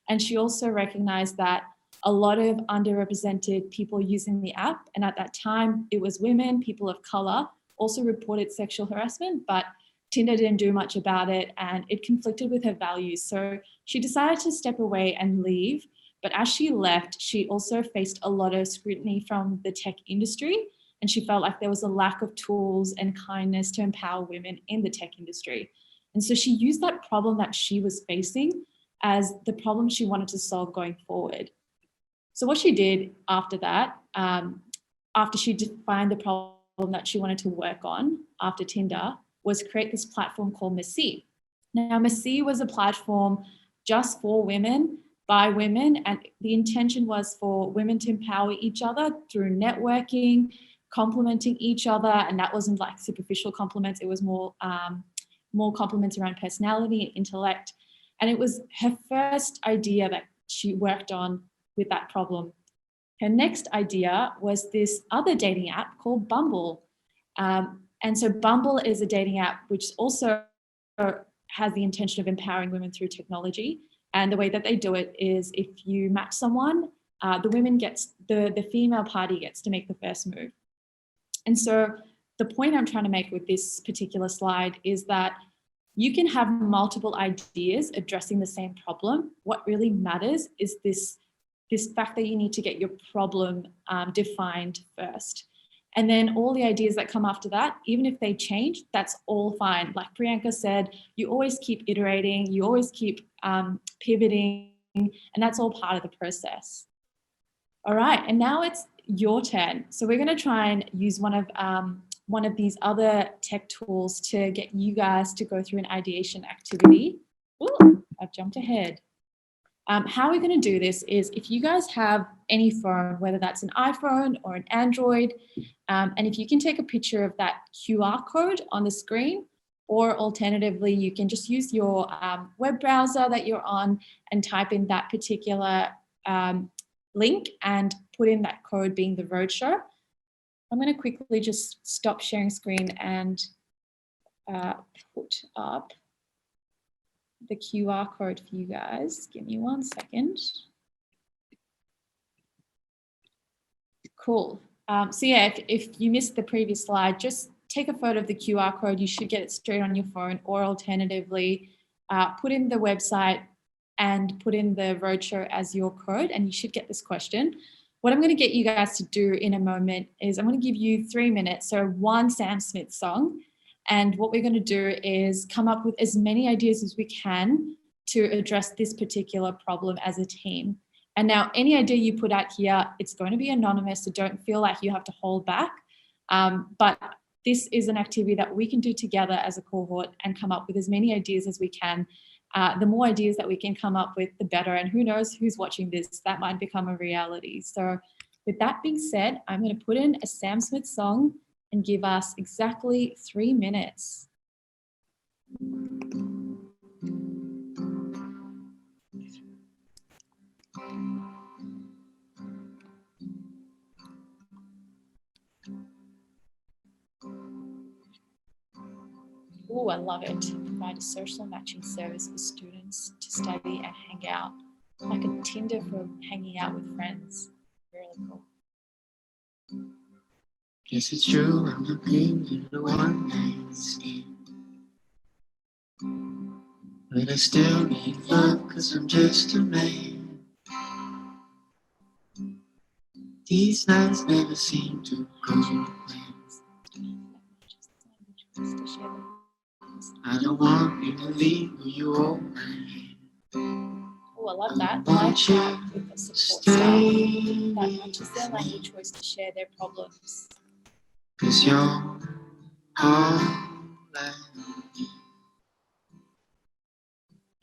And she also recognized that a lot of underrepresented people using the app, and at that time it was women, people of color, also reported sexual harassment, but Tinder didn't do much about it and it conflicted with her values. So she decided to step away and leave. But as she left, she also faced a lot of scrutiny from the tech industry. And she felt like there was a lack of tools and kindness to empower women in the tech industry. And so she used that problem that she was facing as the problem she wanted to solve going forward. So what she did after that, after she defined the problem that she wanted to work on after Tinder, was create this platform called Messi. Now, Messi was a platform just for women, by women, and the intention was for women to empower each other through networking, complementing each other, and that wasn't like superficial compliments. It was more compliments around personality and intellect. And it was her first idea that she worked on with that problem. Her next idea was this other dating app called Bumble. And so Bumble is a dating app which also has the intention of empowering women through technology. And the way that they do it is if you match someone, the female party gets to make the first move. And so the point I'm trying to make with this particular slide is that you can have multiple ideas addressing the same problem. What really matters is this fact that you need to get your problem defined first. And then all the ideas that come after that, even if they change, that's all fine. Like Priyanka said, you always keep iterating, you always keep pivoting, and that's all part of the process. All right, and now it's your turn. So we're going to try and use one of these other tech tools to get you guys to go through an ideation activity. Ooh, I've jumped ahead. How we're going to do this is if you guys have any phone, whether that's an iPhone or an Android, and if you can take a picture of that QR code on the screen, or alternatively, you can just use your web browser that you're on and type in that particular link and put in that code being the roadshow. I'm going to quickly just stop sharing screen and put up the QR code for you guys. Give me 1 second. Cool. So yeah, if you missed the previous slide, just take a photo of the QR code. You should get it straight on your phone, or alternatively, put in the website and put in the roadshow as your code, and you should get this question. What I'm going to get you guys to do in a moment is I'm going to give you 3 minutes, so one Sam Smith song. And what we're going to do is come up with as many ideas as we can to address this particular problem as a team. And now any idea you put out here, it's going to be anonymous, so don't feel like you have to hold back. But this is an activity that we can do together as a cohort and come up with as many ideas as we can. The more ideas that we can come up with, the better. And who knows who's watching this, that might become a reality. So with that being said, I'm going to put in a Sam Smith song and give us exactly 3 minutes. Oh, I love it. Provide a social matching service for students to study and hang out, like a Tinder for hanging out with friends. Really cool. Guess it's true, I'm looking in the one night stand. But I still need love, cause I'm just a man. These nights never seem to go to plan. I don't want you to leave, will you hold my hand? Oh, I love that. Live chat with the support staff that matches their language choice to share their problems. Cause you're all I need.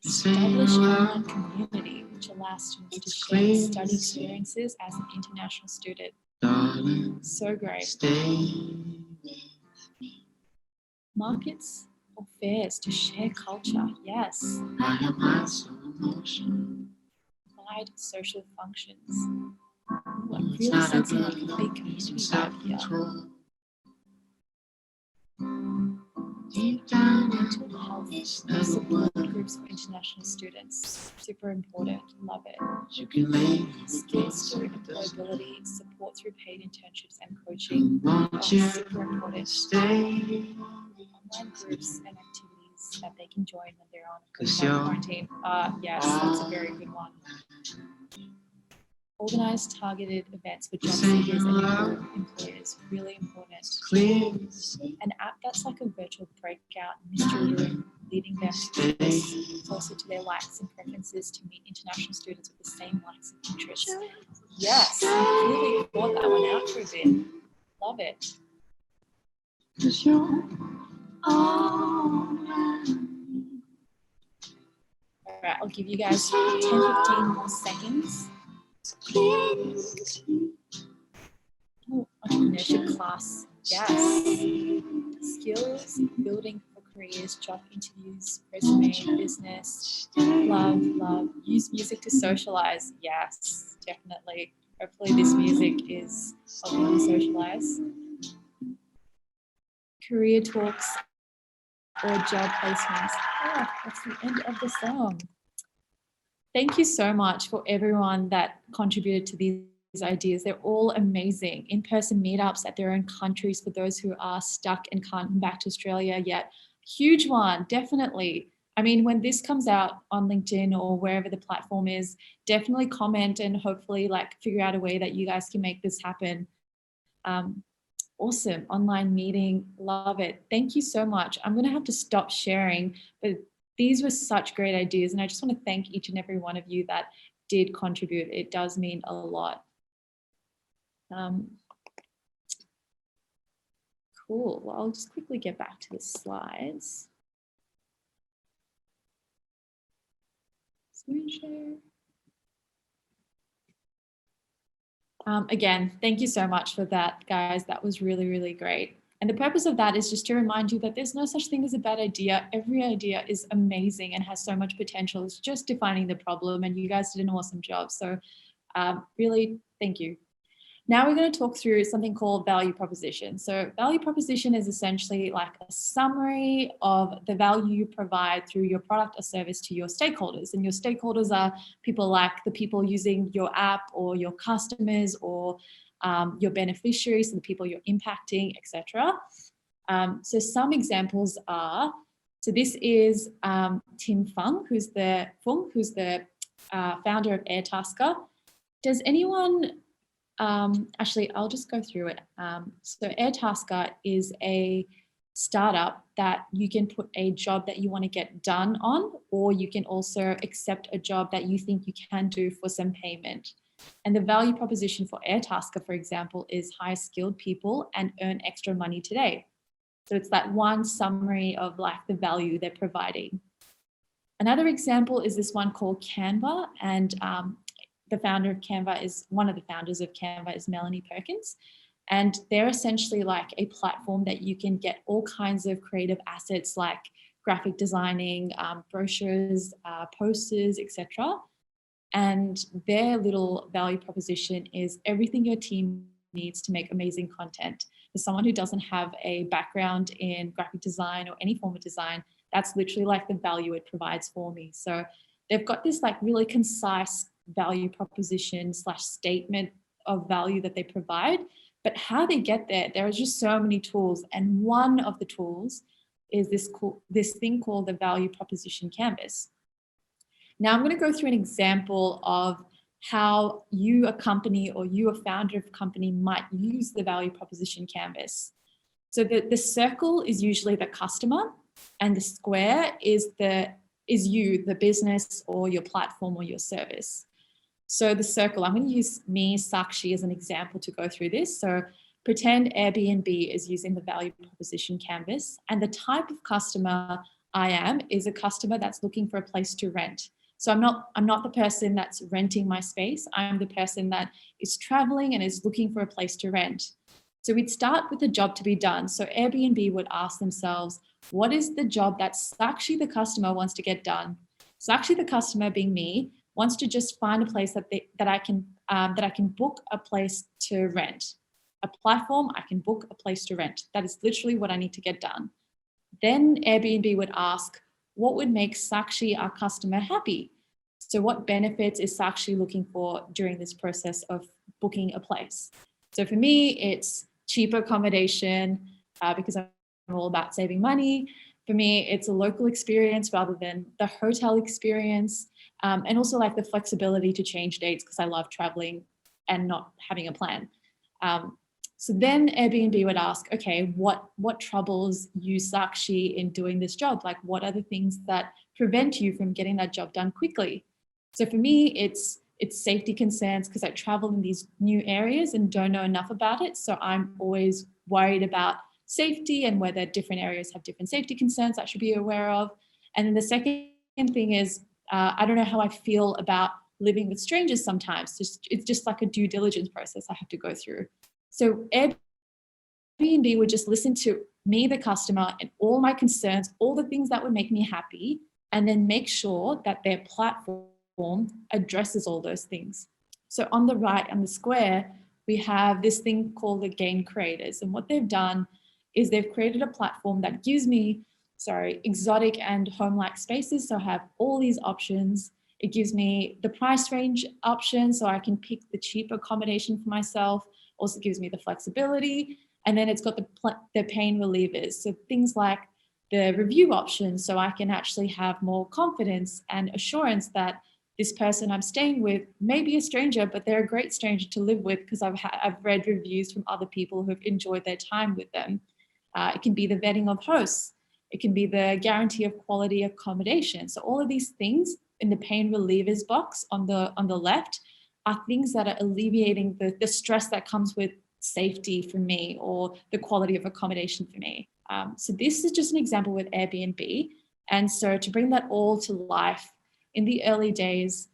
Establish an online community which allows students to share study experiences as an international student. Darling, So great. stay with me. Markets or fairs to share culture. Yes. Why am I so emotional? Provide social functions. Ooh, I'm It's really not a sensing like good a love, big it's community some vibe here. self-control. Deep down Mental health support groups for international students. Super important. Love it. you can lay Skills through employability, support through paid internships and coaching. won't Oh, you super important. stay? Online groups and activities that they can join when they're on 'Cause you're quarantine. Yes, that's a very good one. Organize targeted events for job seekers and employers. Really important. Clear. An app that's like a virtual breakout mystery room, leading them to focus closer to their likes and preferences to meet international students with the same likes and interests. Yes, you really thought that one out for a bit. Love it. 'Cause you're all I need. All right, I'll give you guys 10-15 more seconds. Oh, entrepreneurship class. Yes. Skills, building for careers, job interviews, resume, business. Love. Use music to socialize. Yes, definitely. Hopefully this music is helping you socialize. Career talks or job placements. Oh, that's the end of the song. Thank you so much for everyone that contributed to these ideas. They're all amazing. In-person meetups at their own countries for those who are stuck and can't come back to Australia yet. Huge one, definitely. I mean, when this comes out on LinkedIn or wherever the platform is, definitely comment and hopefully like figure out a way that you guys can make this happen. Awesome. Online meeting. Love it. Thank you so much. I'm going to have to stop sharing, but these were such great ideas. And I just want to thank each and every one of you that did contribute. It does mean a lot. Cool. Well, I'll just quickly get back to the slides. Screen share. Again, thank you so much for that, guys. That was really, really great. And the purpose of that is just to remind you that there's no such thing as a bad idea. Every idea is amazing and has so much potential. It's just defining the problem, and you guys did an awesome job. So really, thank you. Now we're going to talk through something called value proposition. So value proposition is essentially like a summary of the value you provide through your product or service to your stakeholders. And your stakeholders are people like the people using your app, or your customers, or your beneficiaries, and the people you're impacting, etc. So some examples are, so this is Tim Fung, who's the founder of Airtasker. Does anyone, actually, I'll just go through it. So Airtasker is a startup that you can put a job that you want to get done on, or you can also accept a job that you think you can do for some payment. And the value proposition for Airtasker, for example, is hire skilled people and earn extra money today. So it's that one summary of like the value they're providing. Another example is this one called Canva, and the founder of Canva is, one of the founders of Canva is Melanie Perkins. And they're essentially like a platform that you can get all kinds of creative assets like graphic designing, brochures, posters, etc. And their little value proposition is everything your team needs to make amazing content. For someone who doesn't have a background in graphic design or any form of design, that's literally like the value it provides for me. So they've got this like really concise value proposition / statement of value that they provide, but how they get there, there are just so many tools. And one of the tools is this thing called the value proposition canvas. Now I'm going to go through an example of how you, a company, or you, a founder of a company, might use the value proposition canvas. So the circle is usually the customer, and the square is you, the business, or your platform, or your service. So the circle, I'm going to use me, Sakshi, as an example to go through this. So pretend Airbnb is using the value proposition canvas, and the type of customer I am is a customer that's looking for a place to rent. So I'm not the person that's renting my space. I'm the person that is traveling and is looking for a place to rent. So we'd start with the job to be done. So Airbnb would ask themselves, what is the job that Sakshi, the customer, wants to get done? Sakshi, the customer, being me, wants to just find a place that I can book a place to rent. A platform, I can book a place to rent. That is literally what I need to get done. Then Airbnb would ask, what would make Sakshi, our customer, happy? So what benefits is Sakshi looking for during this process of booking a place? So for me, it's cheaper accommodation because I'm all about saving money. For me, it's a local experience rather than the hotel experience. And also like the flexibility to change dates because I love traveling and not having a plan. So then Airbnb would ask, okay, what troubles you, Sakshi, in doing this job? Like, what are the things that prevent you from getting that job done quickly? So for me, it's safety concerns because I travel in these new areas and don't know enough about it. So I'm always worried about safety and whether different areas have different safety concerns I should be aware of. And then the second thing is, I don't know how I feel about living with strangers sometimes. It's just like a due diligence process I have to go through. So Airbnb would just listen to me, the customer, and all my concerns, all the things that would make me happy, and then make sure that their platform addresses all those things. So on the right, on the square, we have this thing called the Gain Creators. And what they've done is they've created a platform that gives me, exotic and home-like spaces. So I have all these options. It gives me the price range option so I can pick the cheap accommodation for myself. Also gives me the flexibility. And then it's got the pain relievers. So things like the review option, so I can actually have more confidence and assurance that this person I'm staying with may be a stranger, but they're a great stranger to live with because I've read reviews from other people who've enjoyed their time with them. It can be the vetting of hosts. It can be the guarantee of quality accommodation. So all of these things in the pain relievers box on the left are things that are alleviating the stress that comes with safety for me or the quality of accommodation for me. So this is just an example with Airbnb. And so to bring that all to life, in the early days,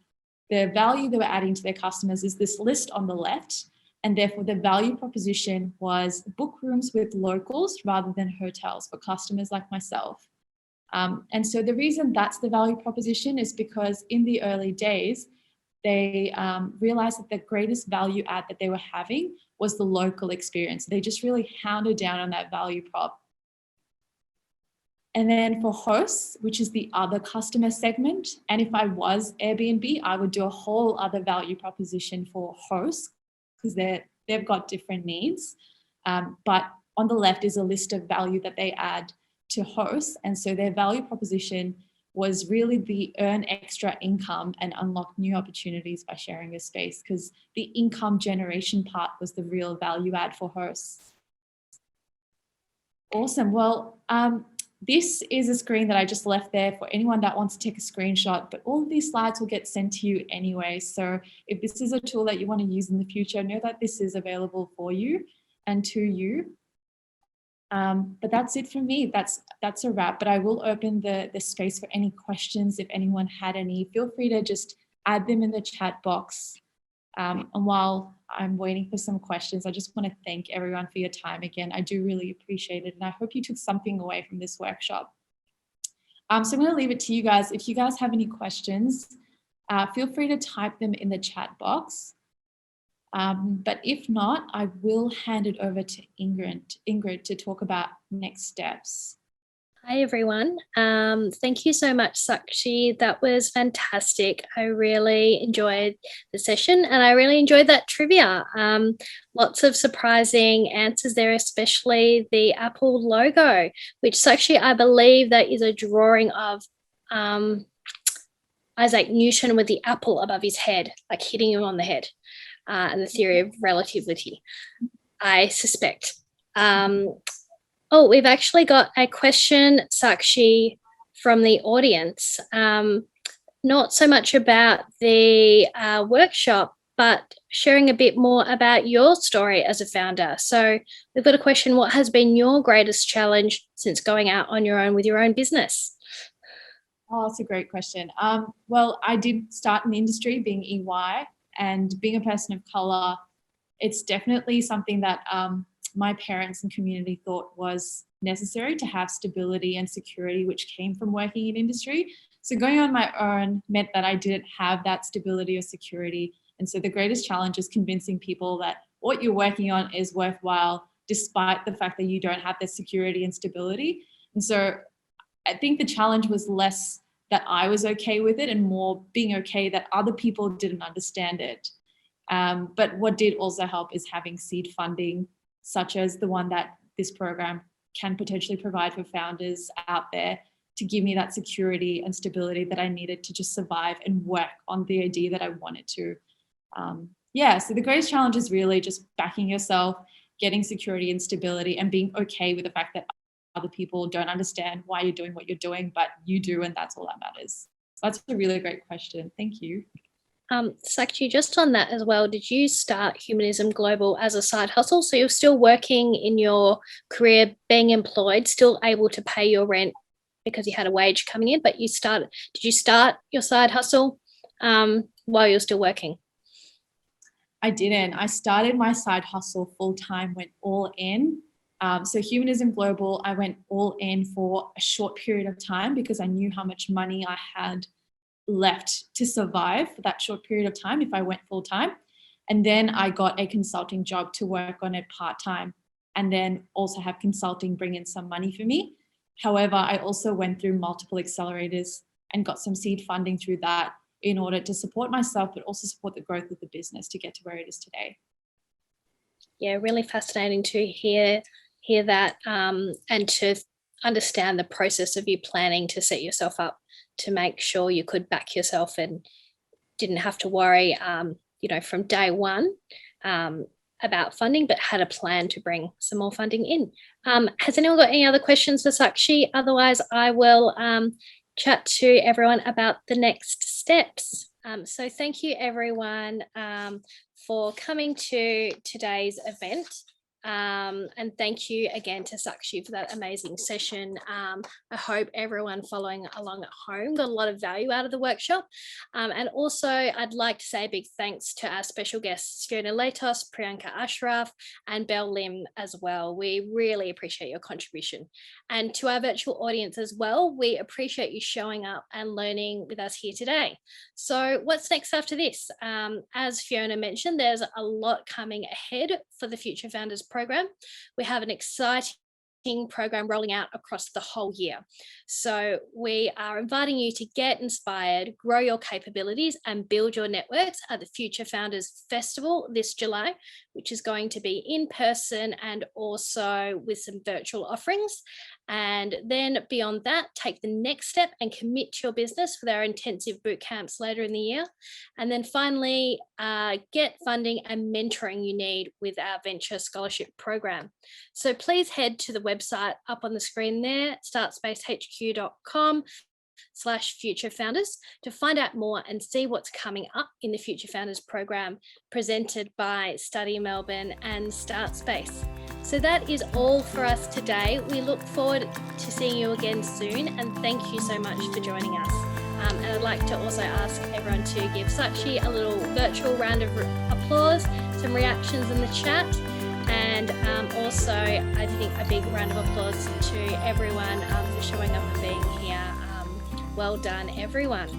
the value they were adding to their customers is this list on the left. And therefore, the value proposition was book rooms with locals rather than hotels for customers like myself. And so the reason that's the value proposition is because in the early days, they realized that the greatest value add that they were having was the local experience. They just really hounded down on that value prop. And then for hosts, which is the other customer segment, and if I was Airbnb, I would do a whole other value proposition for hosts because they've got different needs. But on the left is a list of value that they add to hosts. And so their value proposition was really the earn extra income and unlock new opportunities by sharing a space, because the income generation part was the real value add for hosts. Awesome. Well, this is a screen that I just left there for anyone that wants to take a screenshot, but all of these slides will get sent to you anyway. So if this is a tool that you want to use in the future, know that this is available for you and to you. But that's it from me. That's a wrap, but I will open the space for any questions. If anyone had any, feel free to just add them in the chat box. And while I'm waiting for some questions, I just want to thank everyone for your time again. I do really appreciate it. And I hope you took something away from this workshop. So I'm going to leave it to you guys. If you guys have any questions, feel free to type them in the chat box. But if not, I will hand it over to Ingrid to talk about next steps. Hi, everyone. Thank you so much, Sakshi. That was fantastic. I really enjoyed the session and I really enjoyed that trivia. Lots of surprising answers there, especially the Apple logo, which Sakshi, I believe that is a drawing of Isaac Newton with the apple above his head, like hitting him on the head, and the theory of relativity, I suspect. Oh, we've actually got a question, Sakshi, from the audience. Not so much about the workshop, but sharing a bit more about your story as a founder. So we've got a question: what has been your greatest challenge since going out on your own with your own business? Oh, that's a great question. Well, I did start in the industry being EY, and being a person of color, it's definitely something that my parents and community thought was necessary to have stability and security, which came from working in industry. So going on my own meant that I didn't have that stability or security. And so the greatest challenge is convincing people that what you're working on is worthwhile, despite the fact that you don't have the security and stability. And so I think the challenge was less that I was okay with it and more being okay that other people didn't understand it. But what did also help is having seed funding, such as the one that this program can potentially provide for founders out there, to give me that security and stability that I needed to just survive and work on the idea that I wanted to. So the greatest challenge is really just backing yourself, getting security and stability, and being okay with the fact that other people don't understand why you're doing what you're doing, but you do, and that's all that matters. So that's a really great question. Thank you. Sakshi, just on that as well, did you start Humanism Global as a side hustle? So you're still working in your career, being employed, still able to pay your rent because you had a wage coming in, but did you start your side hustle while you're still working? I didn't. I started my side hustle full-time, went all in. So Humanism Global, I went all in for a short period of time because I knew how much money I had left to survive for that short period of time if I went full time. And then I got a consulting job to work on it part-time, and then also have consulting bring in some money for me. However, I also went through multiple accelerators and got some seed funding through that in order to support myself, but also support the growth of the business to get to where it is today. Yeah, really fascinating to hear that and to understand the process of you planning to set yourself up to make sure you could back yourself and didn't have to worry, from day one about funding, but had a plan to bring some more funding in. Has anyone got any other questions for Sakshi? Otherwise, I will chat to everyone about the next steps. So thank you, everyone, for coming to today's event. And thank you again to Sakshi for that amazing session. I hope everyone following along at home got a lot of value out of the workshop. And also I'd like to say a big thanks to our special guests, Fiona Latos, Priyanka Ashraf, and Belle Lim as well. We really appreciate your contribution. And to our virtual audience as well, we appreciate you showing up and learning with us here today. So what's next after this? As Fiona mentioned, there's a lot coming ahead for the Future Founders program. We have an exciting program rolling out across the whole year. So we are inviting you to get inspired, grow your capabilities and build your networks at the Future Founders Festival this July, which is going to be in person and also with some virtual offerings. And then beyond that, take the next step and commit to your business with our intensive boot camps later in the year. And then finally, get funding and mentoring you need with our Venture Scholarship program. So please head to the website up on the screen there, startspacehq.com/Future Founders to find out more and see what's coming up in the Future Founders program presented by Study Melbourne and StartSpace. So that is all for us today. We look forward to seeing you again soon, and thank you so much for joining us. And I'd like to also ask everyone to give Sakshi a little virtual round of applause, some reactions in the chat, and also I think a big round of applause to everyone for showing up and being here. Well done, everyone.